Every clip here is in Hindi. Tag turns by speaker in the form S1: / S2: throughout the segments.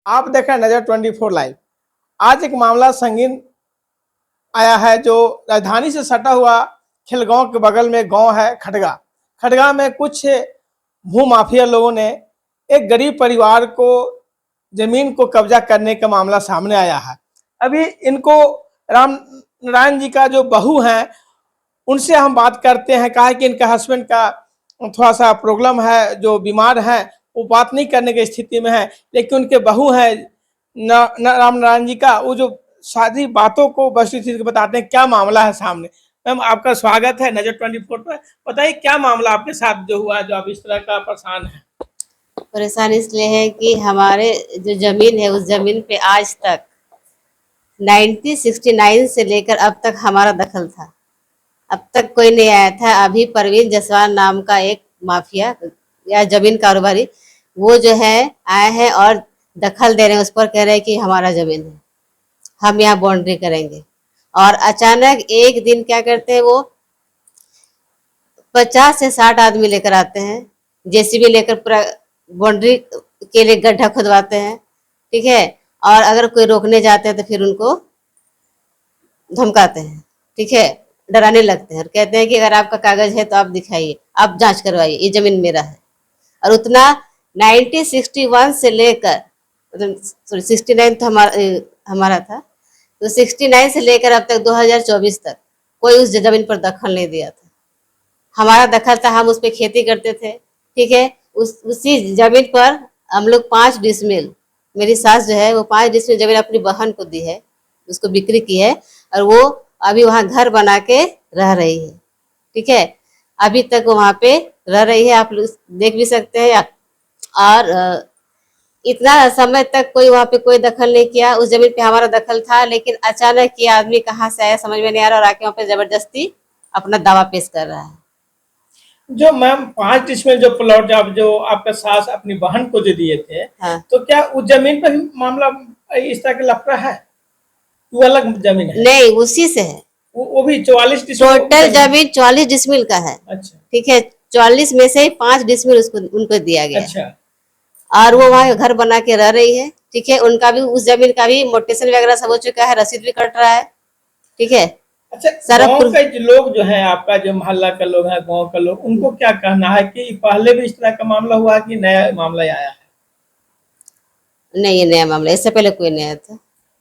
S1: आप देख रहे हैं नजर 24 लाइव। आज एक मामला संगीन आया है जो राजधानी से सटा हुआ खिलगांव के बगल में गांव है खटगा। खटगा में कुछ भू माफिया लोगों ने एक गरीब परिवार को जमीन को कब्जा करने का मामला सामने आया है। अभी इनको राम नारायण जी का जो बहू है उनसे हम बात करते हैं। कहा है कि इनका हस्बैंड का थोड़ा सा प्रॉब्लम है, जो बीमार है वो बात नहीं करने की स्थिति में है, लेकिन उनके बहू है राम नारायण जी का, वो जो सारी बातों को वस्तुस्थिति बताते हैं। क्या मामला है सामने। मैम आपका स्वागत है नजर 24 पर। बताइए क्या मामला आपके साथ जो हुआ, जो आप इस तरह का परेशान है।
S2: परेशान इसलिए है कि हमारे जो जमीन है उस जमीन पे आज तक 1969 से लेकर अब तक हमारा दखल था। अब तक कोई नहीं आया था। अभी परवीन जायसवाल नाम का एक माफिया या जमीन कारोबारी वो जो है आए हैं और दखल दे रहे हैं, उस पर कह रहे हैं कि हमारा जमीन है, हम यहाँ बाउंड्री करेंगे। और अचानक एक दिन क्या करते हैं, वो 50 से 60 आदमी लेकर आते हैं, जेसीबी लेकर पूरा बाउंड्री के लिए गड्ढा खुदवाते हैं। ठीक है। और अगर कोई रोकने जाते हैं तो फिर उनको धमकाते हैं। ठीक है। डराने लगते हैं और कहते हैं कि अगर आपका कागज है तो आप दिखाइए, आप जांच करवाइए, ये जमीन मेरा है। और उतना 1961 से लेकर, मतलब सॉरी 69 तो हमारा था, तो 69 से लेकर अब तक 2024 तक कोई उस जमीन पर दखल नहीं दिया था। हमारा दखल था, हम उस पर खेती करते थे। ठीक है। उसी जमीन पर हम लोग 5 डिसमिल, मेरी सास जो है वो 5 डिसमिल जमीन अपनी बहन को दी है, उसको बिक्री की है, और वो अभी वहाँ घर बना के रह रही है। ठीक है। अभी तक वो वहाँ पे रह रही है, आप लोग देख भी सकते हैं। और इतना समय तक कोई वहाँ पे कोई दखल नहीं किया। उस जमीन पे हमारा दखल था, लेकिन अचानक ये आदमी कहाँ से आया समझ में नहीं आ रहा, और आके वहाँ पे जबरदस्ती अपना दावा पेश कर रहा है।
S1: जो मैम 5 डिसमिल जो प्लॉट आप जो आपका सास अपनी बहन को जो दिए थे,
S2: हाँ।
S1: तो क्या उस जमीन पर ही मामला इस तरह का लफड़ा है, वो अलग जमीन है?
S2: नहीं, उसी से है।
S1: वो भी 44 डिसमिल
S2: टोटल जमीन 44 डिसमिल का है।
S1: अच्छा।
S2: ठीक है। 44 में से 5 डिसमिल उसको उनको दिया गया।
S1: अच्छा।
S2: और वो वहाँ घर बना के रह रही है। ठीक है। उनका भी उस जमीन का भी मोटेशन वगैरह सब हो चुका है, रसीद भी कट रहा है। ठीक है।
S1: अच्छा, गांव के जो लोग जो है, आपका जो मोहल्ला का लोग है, गांव का लोग, उनको क्या कहना है कि पहले भी इस तरह का मामला हुआ कि नया मामला आया है?
S2: नहीं, ये नया मामला, इससे पहले कोई नहीं आया था।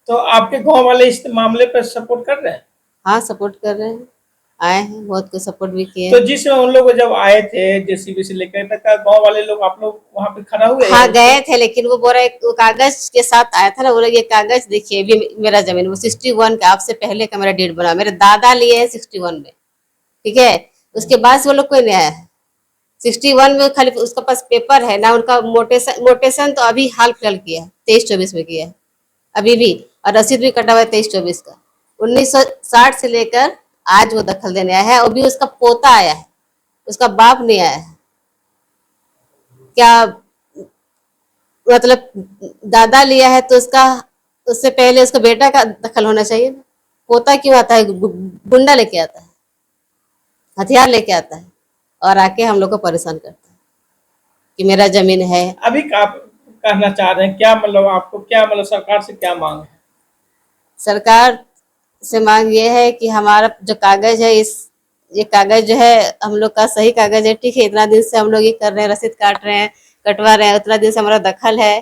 S1: तो आपके गांव वाले इस मामले पर सपोर्ट कर रहे हैं?
S2: हाँ, सपोर्ट कर रहे हैं, आए हैं, बहुत कुछ सपोर्ट भी किए।
S1: तो जिस उन लोग जब आए थे जेसीबी से लेकर तक, गांव वाले लोग आप लोग वहां पे खड़ा हुए?
S2: हाँ, गए थे, लेकिन वो बोल रहे वो कागज के साथ आया था ना, बोले ये कागज देखिए भी मेरा जमीन, वो 61 का आपसे पहले का मेरा डेट बना, मेरे दादा लिए है 61 में। ठीक है। उसके बाद से वो लोग कोई नहीं आया है। 61 में खाली उसका पास पेपर है ना, उनका मोटेशन तो अभी हाल फिलहाल किया है, 23-24 में किया है अभी भी, और रसीद भी कटा हुआ है 23-24 का। 1960 से लेकर आज वो दखल देने आया है, और भी उसका पोता आया है, उसका बाप नहीं आया है। क्या मतलब, दादा लिया है तो उसका, उससे पहले उसका बेटा का दखल होना चाहिए ना। पोता क्यों आता है? गुंडा लेके आता है, हथियार लेके आता है, और आके हम लोग को परेशान करता है कि मेरा जमीन है।
S1: अभी आप कहना चाह रहे हैं क्या, मतलब आपको क्या, मतलब सरकार से क्या मांग है?
S2: सरकार से मांग ये है कि हमारा जो कागज है, ये कागज जो है हम लोग का सही कागज है। ठीक है। इतना दिन से हम लोग ये कर रहे हैं, रसीद काट रहे हैं, कटवा रहे हैं, उतना दिन से हमारा दखल है।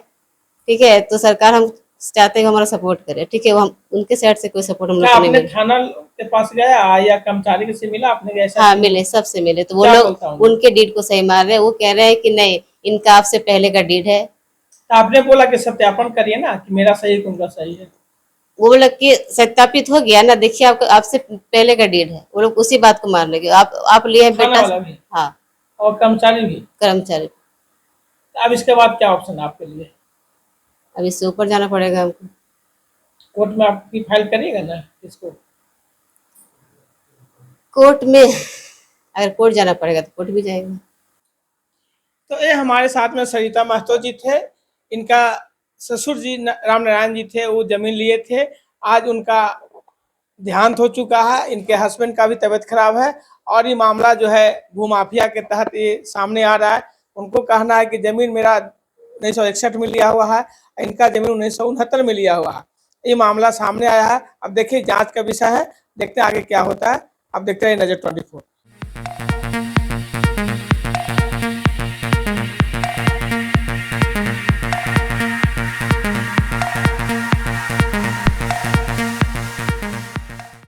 S2: ठीक है। तो सरकार हम चाहते हैं हमारा सपोर्ट करे। ठीक है। वो हम उनके साइड से कोई सपोर्ट हम लोग को नहीं मिला।
S1: थाना के पास गया या कर्मचारी से मिला आपने?
S2: हाँ, मिले, सबसे मिले, तो वो लोग उनके डीड को सही मार रहे हैं। वो कह रहे हैं कि नहीं, इनका आपसे पहले का डीड है।
S1: तो आपने बोला कि सत्यापन करिए ना कि मेरा सही है, उनका सही है।
S2: वो बोला कि सत्यापित हो गया ना, देखिए आपको आपसे पहले का डीड है। वो लोग उसी बात को मान लगे, आप लिए हैं बेटा। हाँ,
S1: और कर्मचारी भी?
S2: कर्मचारी।
S1: अब इसके बाद क्या ऑप्शन है आपके लिए?
S2: अब इससे ऊपर जाना पड़ेगा हमको।
S1: कोर्ट में आपकी फाइल करिएगा ना इसको?
S2: कोर्ट में अगर कोर्ट जाना पड़ेगा तो कोर्ट भी जाएगा।
S1: तो ये हमारे साथ में सरिता महतो जी थे। इनका ससुर जी राम नारायण जी थे, वो जमीन लिए थे। आज उनका देहांत हो चुका है। इनके हस्बैंड का भी तबीयत खराब है, और ये मामला जो है भूमाफिया के तहत ये सामने आ रहा है। उनको कहना है कि जमीन मेरा 1961 में लिया हुआ है, इनका जमीन 1969 में लिया हुआ है। ये मामला सामने आया है। अब देखिए जांच का विषय है, देखते हैं आगे क्या होता है। अब देखते हैं नजर 24।